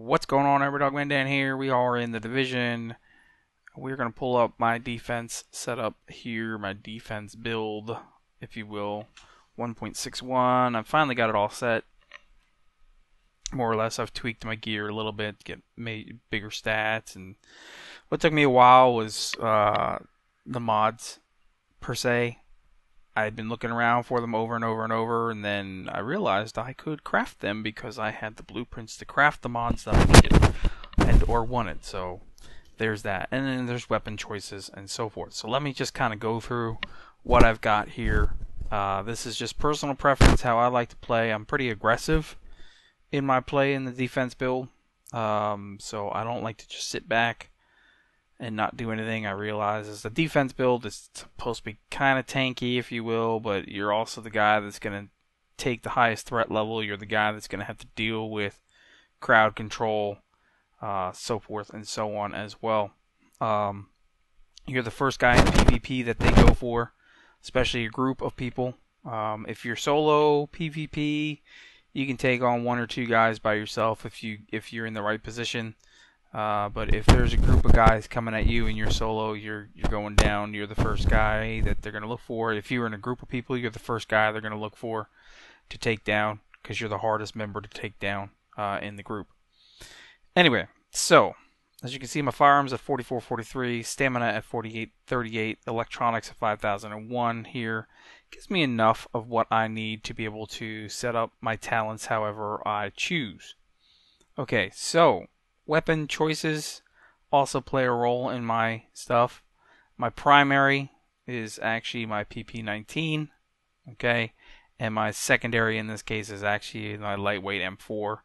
What's going on, Dogman Dan here. We are in the division. We're going to pull up my defense setup here, my defense build, if you will. 1.61. I've finally got it all set. More or less, I've tweaked my gear a little bit, get made bigger stats, and what took me a while was the mods, per se. I had been looking around for them over and over and over, and then I realized I could craft them because I had the blueprints to craft the mods that I needed and or wanted. So there's that. And then there's weapon choices and so forth. So let me just kind of go through what I've got here. This is just personal preference, how I like to play. I'm pretty aggressive in my play in the defense build. So I don't like to just sit back and not do anything. I realize as the defense build, it's supposed to be kind of tanky, if you will, but you're also the guy that's going to take the highest threat level. You're the guy that's going to have to deal with crowd control, so forth and so on as well. You're the first guy in PvP that they go for, especially a group of people. If you're solo PvP, you can take on one or two guys by yourself if you're in the right position. But if there's a group of guys coming at you and you're solo, you're going down. You're the first guy that they're going to look for. If you're in a group of people, you're the first guy they're going to look for to take down because you're the hardest member to take down in the group. Anyway, so as you can see, my firearms at 4443, stamina at 4838, electronics at 5001 here. Gives me enough of what I need to be able to set up my talents however I choose. Okay, so weapon choices also play a role in my stuff. My primary is actually my PP19, okay, and my secondary in this case is actually my lightweight M4,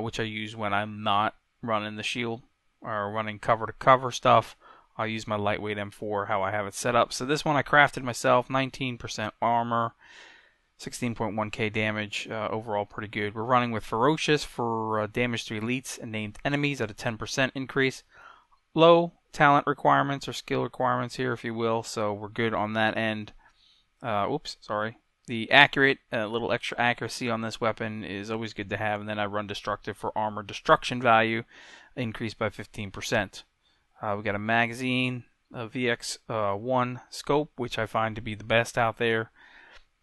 which I use when I'm not running the shield or running cover-to-cover stuff. I'll use my lightweight M4, how I have it set up. So this one I crafted myself, 19% armor, 16.1k damage, overall pretty good. We're running with Ferocious for damage to elites and named enemies at a 10% increase. Low talent requirements or skill requirements here, if you will, so we're good on that end. Oops, sorry. The accurate, little extra accuracy on this weapon is always good to have, and then I run Destructive for armor destruction value, increased by 15%. We got a magazine, a VX1 scope, which I find to be the best out there.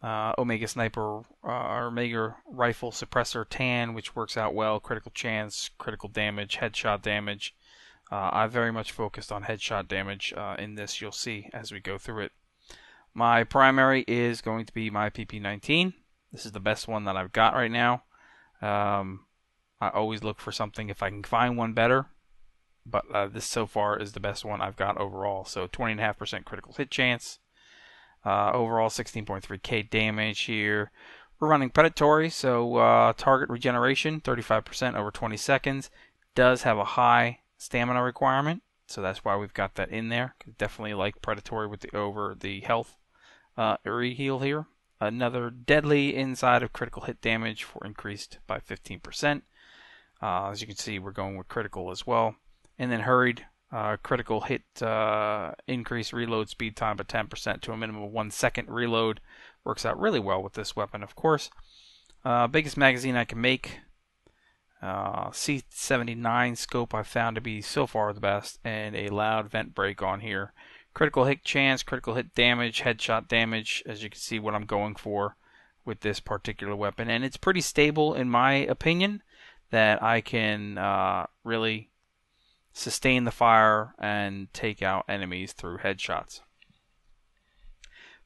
Omega Sniper or Omega Rifle Suppressor Tan, which works out well. Critical chance, critical damage, headshot damage. I very much focused on headshot damage in this, you'll see as we go through it. My primary is going to be my PP19. This is the best one that I've got right now. I always look for something if I can find one better, but this so far is the best one I've got overall. So 20.5% critical hit chance. Overall 16.3k damage here. We're running predatory, so target regeneration 35% over 20 seconds. Does have a high stamina requirement, so that's why we've got that in there. Definitely like predatory with the over the health reheal here. Another deadly inside of critical hit damage for increased by 15%. As you can see, we're going with critical as well. And then hurried. Critical hit increase reload speed time by 10% to a minimum of 1 second reload. Works out really well with this weapon, of course. Biggest magazine I can make. C79 scope I found to be so far the best, and a loud vent break on here. Critical hit chance, critical hit damage, headshot damage, as you can see what I'm going for with this particular weapon. And it's pretty stable in my opinion that I can really sustain the fire and take out enemies through headshots.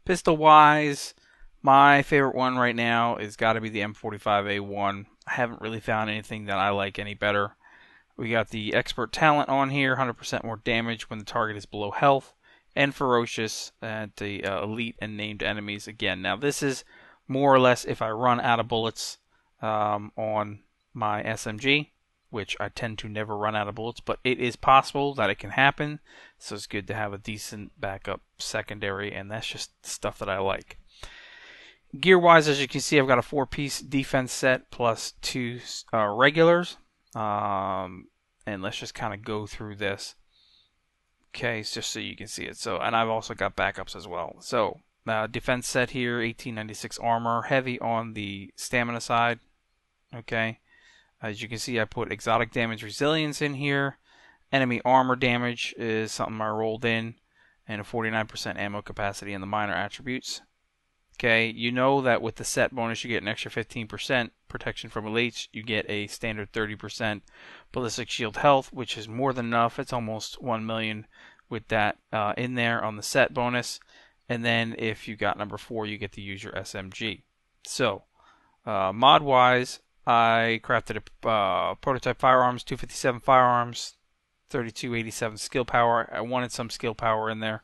Pistol wise, my favorite one right now is got to be the M45A1. I haven't really found anything that I like any better. We got the expert talent on here, 100% more damage when the target is below health, and ferocious at the elite and named enemies again. Now this is more or less if I run out of bullets on my SMG, which I tend to never run out of bullets, but it is possible that it can happen, so it's good to have a decent backup secondary, and that's just stuff that I like. Gear-wise, as you can see, I've got a 4-piece defense set plus 2 regulars, and let's just kind of go through this, okay, just so you can see it. So, and I've also got backups as well. So, defense set here, 1896 armor, heavy on the stamina side, okay. As you can see, I put exotic damage resilience in here. Enemy armor damage is something I rolled in, and a 49% ammo capacity in the minor attributes. Okay, you know that with the set bonus you get an extra 15% protection from elites. You get a standard 30% ballistic shield health, which is more than enough. It's almost 1 million with that in there on the set bonus. And then if you got number 4, you get to use your SMG. So, mod-wise, I crafted a prototype firearms, 257 firearms, 3287 skill power. I wanted some skill power in there.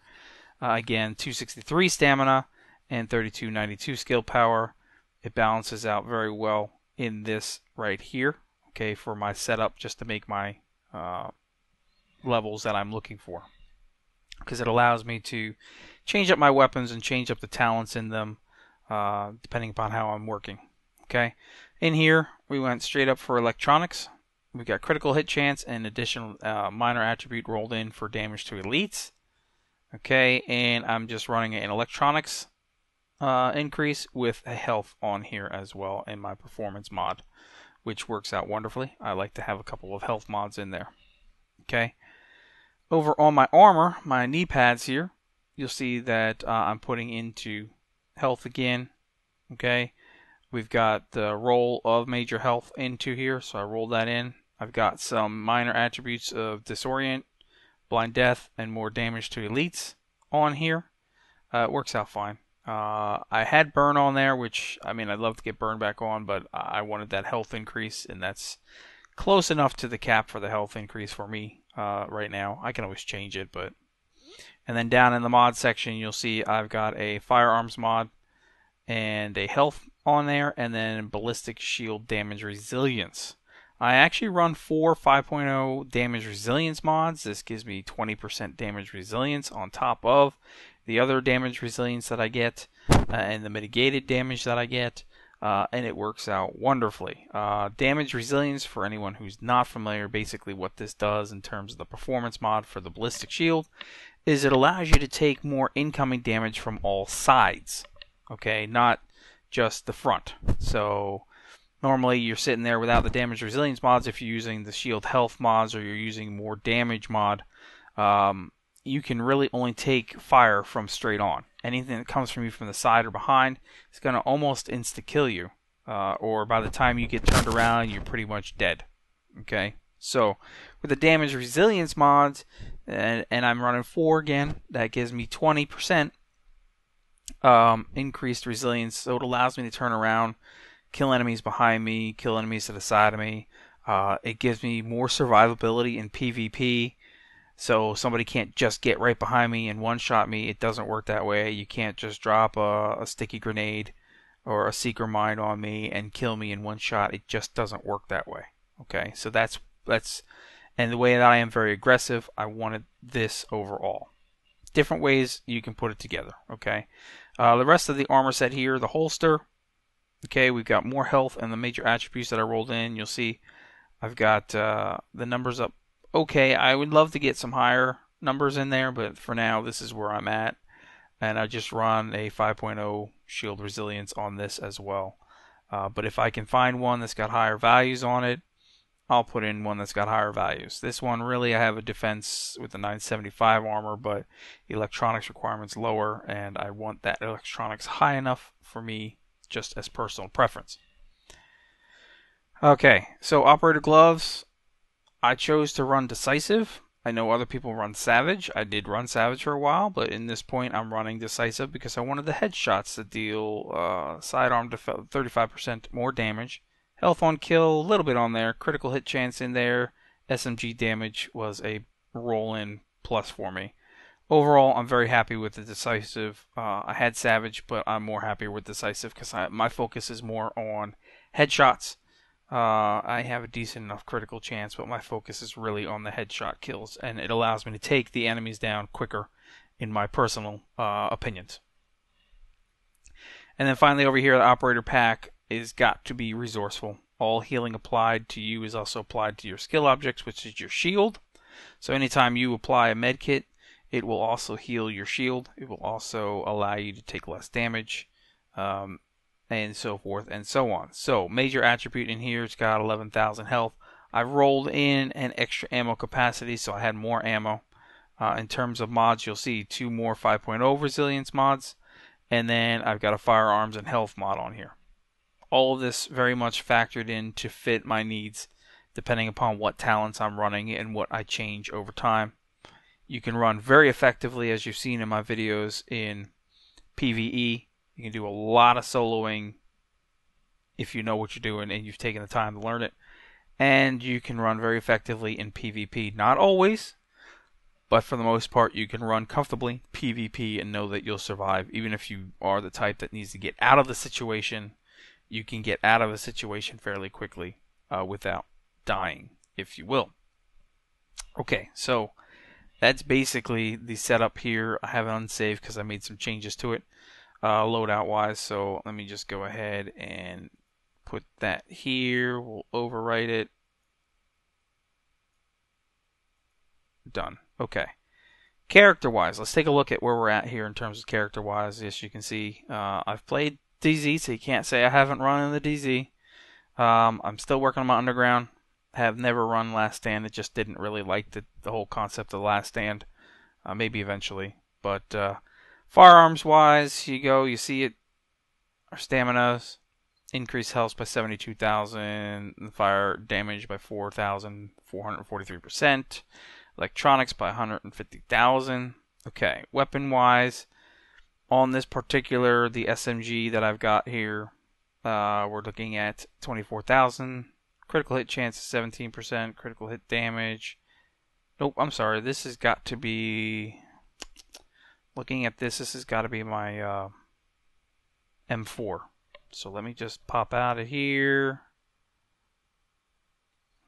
Again, 263 stamina and 3292 skill power. It balances out very well in this right here, okay, for my setup, just to make my levels that I'm looking for, because it allows me to change up my weapons and change up the talents in them depending upon how I'm working. Okay, in here we went straight up for electronics. We got critical hit chance and additional minor attribute rolled in for damage to elites. Okay, and I'm just running an electronics increase with a health on here as well in my performance mod, which works out wonderfully. I like to have a couple of health mods in there. Okay, over on my armor, my knee pads here, you'll see that I'm putting into health again. Okay, we've got the roll of major health into here, so I rolled that in. I've got some minor attributes of disorient, blind death, and more damage to elites on here. It works out fine. I had burn on there, which, I mean, I'd love to get burn back on, but I wanted that health increase, and that's close enough to the cap for the health increase for me right now. I can always change it, but... And then down in the mod section, you'll see I've got a firearms mod and a health on there, and then ballistic shield damage resilience. I actually run 4 5.0 damage resilience mods. This gives me 20% damage resilience on top of the other damage resilience that I get and the mitigated damage that I get, and it works out wonderfully. Damage resilience, for anyone who's not familiar, basically what this does in terms of the performance mod for the ballistic shield is it allows you to take more incoming damage from all sides, okay, not just the front. So normally you're sitting there without the damage resilience mods. If you're using the shield health mods or you're using more damage mod, you can really only take fire from straight on. Anything that comes from you from the side or behind is going to almost insta-kill you, or by the time you get turned around, you're pretty much dead. Okay, so with the damage resilience mods, and I'm running 4 again, that gives me 20% increased resilience, so it allows me to turn around, kill enemies behind me, kill enemies to the side of me. It gives me more survivability in PvP, so somebody can't just get right behind me and one-shot me. It doesn't work that way. You can't just drop a sticky grenade or a seeker mine on me and kill me in one shot. It just doesn't work that way. Okay, so that's and the way that I am very aggressive, I wanted this overall. Different ways you can put it together. Okay, the rest of the armor set here, the holster. Okay, we've got more health and the major attributes that I rolled in. You'll see I've got the numbers up. Okay, I would love to get some higher numbers in there, but for now this is where I'm at, and I just run a 5.0 shield resilience on this as well. But if I can find one that's got higher values on it, I'll put in one that's got higher values. This one, really, I have a defense with the 975 armor, but electronics requirements lower, and I want that electronics high enough for me just as personal preference. Okay, so operator gloves, I chose to run decisive. I know other people run savage. I did run savage for a while, but in this point I'm running decisive because I wanted the headshots to deal sidearm 35% more damage. Health on kill, a little bit on there. Critical hit chance in there. SMG damage was a roll-in plus for me. Overall, I'm very happy with the decisive. I had savage, but I'm more happier with decisive because my focus is more on headshots. I have a decent enough critical chance, but my focus is really on the headshot kills, and it allows me to take the enemies down quicker, in my personal opinions. And then finally over here, the operator pack is got to be resourceful. All healing applied to you is also applied to your skill objects, which is your shield. So anytime you apply a med kit, it will also heal your shield. It will also allow you to take less damage. and so forth and so on. So major attribute in here, it's got 11,000 health. I've rolled in an extra ammo capacity, so I had more ammo. In terms of mods, you'll see 2 more 5.0 resilience mods, and then I've got a firearms and health mod on here. All of this very much factored in to fit my needs, depending upon what talents I'm running and what I change over time. You can run very effectively, as you've seen in my videos, in PvE. You can do a lot of soloing if you know what you're doing and you've taken the time to learn it. And you can run very effectively in PvP. Not always, but for the most part, you can run comfortably PvP and know that you'll survive. Even if you are the type that needs to get out of the situation, you can get out of a situation fairly quickly without dying, if you will. Okay, so that's basically the setup here. I have it unsaved because I made some changes to it loadout wise. So let me just go ahead and put that here. We'll overwrite it. Done. Okay. Character wise, let's take a look at where we're at here in terms of character wise. As you can see, I've played DZ, so you can't say I haven't run in the DZ. I'm still working on my underground. Have never run Last Stand. It just didn't really like the whole concept of Last Stand. Maybe eventually. But firearms wise, you see it. Our staminas increased health by 72,000. Fire damage by 4,443%. Electronics by 150,000. Okay, weapon wise, on this particular, the SMG that I've got here, we're looking at 24,000. Critical hit chance is 17%. Critical hit damage. Nope, I'm sorry. This has got to be. Looking at this has got to be my M4. So let me just pop out of here.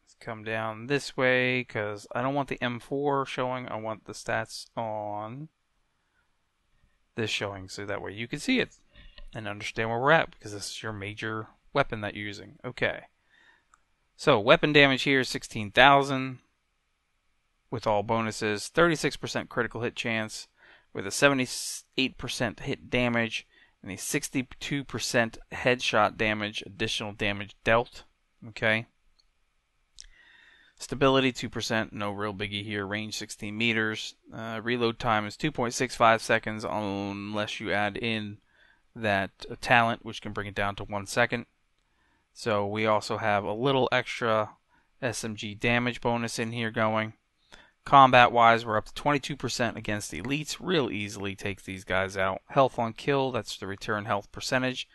Let's come down this way because I don't want the M4 showing. I want the stats on this showing so that way you can see it and understand where we're at because this is your major weapon that you're using. Okay. So weapon damage here is 16,000 with all bonuses, 36% critical hit chance with a 78% hit damage and a 62% headshot damage, additional damage dealt. Okay. Stability 2%, no real biggie here. Range 16 meters. Reload time is 2.65 seconds unless you add in that talent, which can bring it down to 1 second. So we also have a little extra SMG damage bonus in here going. Combat wise, we're up to 22% against the elites. Real easily takes these guys out. Health on kill, that's the return health percentage.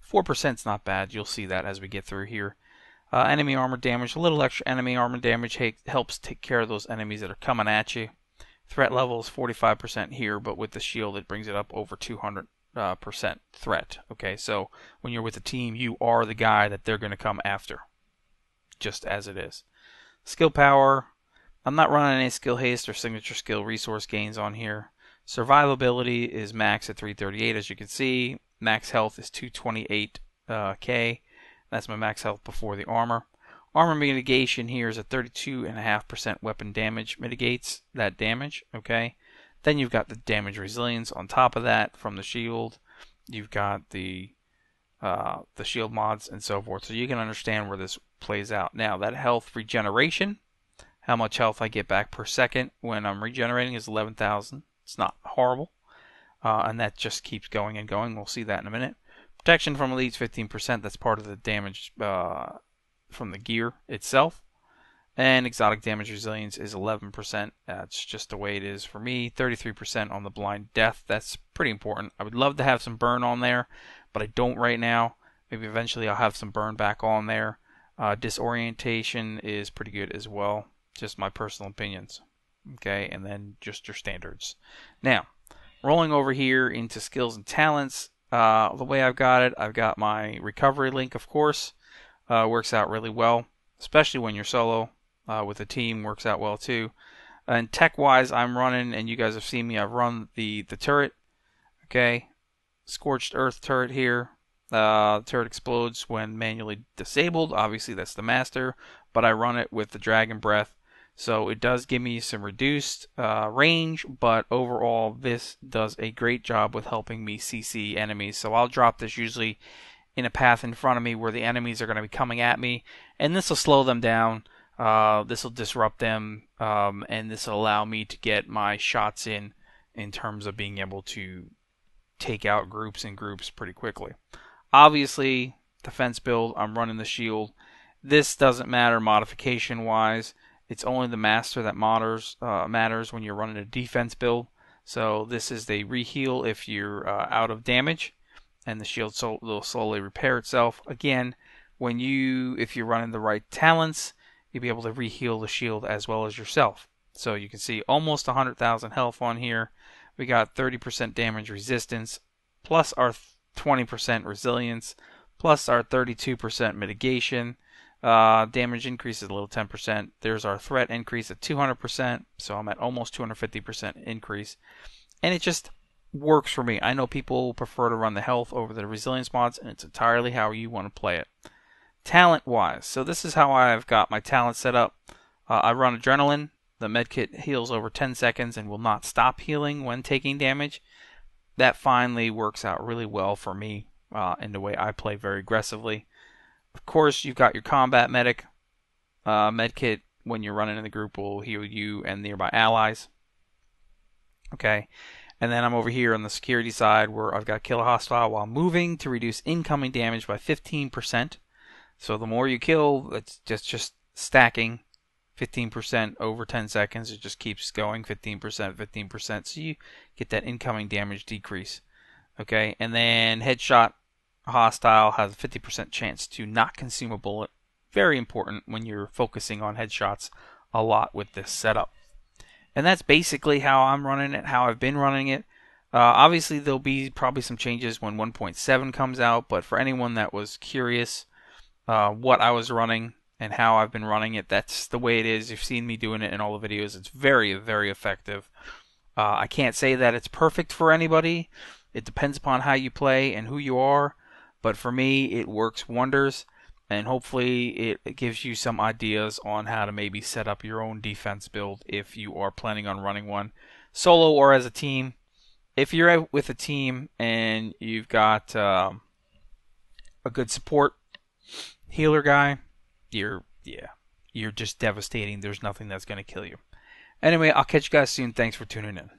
4% is not bad. You'll see that as we get through here. Enemy armor damage, a little extra enemy armor damage helps take care of those enemies that are coming at you. Threat level is 45% here, but with the shield it brings it up over 200% threat. Okay, so when you're with a team, you are the guy that they're going to come after, just as it is. Skill power, I'm not running any skill haste or signature skill resource gains on here. Survivability is max at 338, as you can see. Max health is 228k. That's my max health before the armor. Armor mitigation here is at 32.5% weapon damage mitigates that damage. Okay. Then you've got the damage resilience on top of that from the shield. You've got the shield mods and so forth. So you can understand where this plays out. Now that health regeneration, how much health I get back per second when I'm regenerating is 11,000. It's not horrible. And that just keeps going and going. We'll see that in a minute. Protection from elites 15%. That's part of the damage from the gear itself. And exotic damage resilience is 11%. That's just the way it is for me. 33% on the blind death. That's pretty important. I would love to have some burn on there, but I don't right now. Maybe eventually I'll have some burn back on there. Disorientation is pretty good as well. Just my personal opinions. Okay, and then just your standards. Now, rolling over here into skills and talents. The way I've got my recovery link, of course. Works out really well, especially when you're solo. With a team, works out well too. And tech-wise, I'm running, and you guys have seen me, I've run the turret. Okay, Scorched Earth turret here. The turret explodes when manually disabled. Obviously, that's the master, but I run it with the Dragon Breath. So it does give me some reduced range, but overall, this does a great job with helping me CC enemies. So I'll drop this usually in a path in front of me where the enemies are going to be coming at me, and this will slow them down. This will disrupt them, and this will allow me to get my shots in terms of being able to take out groups and groups pretty quickly. Obviously, defense build, I'm running the shield. This doesn't matter modification wise. It's only the master that matters when you're running a defense build. So this is the reheal if you're out of damage, and the shield will slowly repair itself. Again, if you're running the right talents, you'll be able to reheal the shield as well as yourself. So you can see almost 100,000 health on here. We got 30% damage resistance, plus our 20% resilience, plus our 32% mitigation. Damage increase is a little 10%. There's our threat increase at 200%, so I'm at almost 250% increase. And it just works for me. I know people prefer to run the health over the resilience mods, and it's entirely how you want to play it. Talent-wise, so this is how I've got my talent set up. I run Adrenaline. The medkit heals over 10 seconds and will not stop healing when taking damage. That finally works out really well for me in the way I play very aggressively. Of course, you've got your combat medic. Medkit, when you're running in the group, will heal you and nearby allies. Okay, and then I'm over here on the security side where I've got kill a hostile while moving to reduce incoming damage by 15%. So the more you kill, it's just stacking. 15% over 10 seconds. It just keeps going. 15%, 15%. So you get that incoming damage decrease. Okay, and then headshot hostile has a 50% chance to not consume a bullet. Very important when you're focusing on headshots a lot with this setup. And that's basically how I'm running it, how I've been running it. Obviously, there'll be probably some changes when 1.7 comes out, but for anyone that was curious what I was running and how I've been running it, that's the way it is. You've seen me doing it in all the videos. It's very, very effective. I can't say that it's perfect for anybody. It depends upon how you play and who you are. But for me, it works wonders. And hopefully it gives you some ideas on how to maybe set up your own defense build if you are planning on running one solo or as a team. If you're with a team and you've got a good support healer guy, you're just devastating. There's nothing that's going to kill you. Anyway, I'll catch you guys soon. Thanks for tuning in.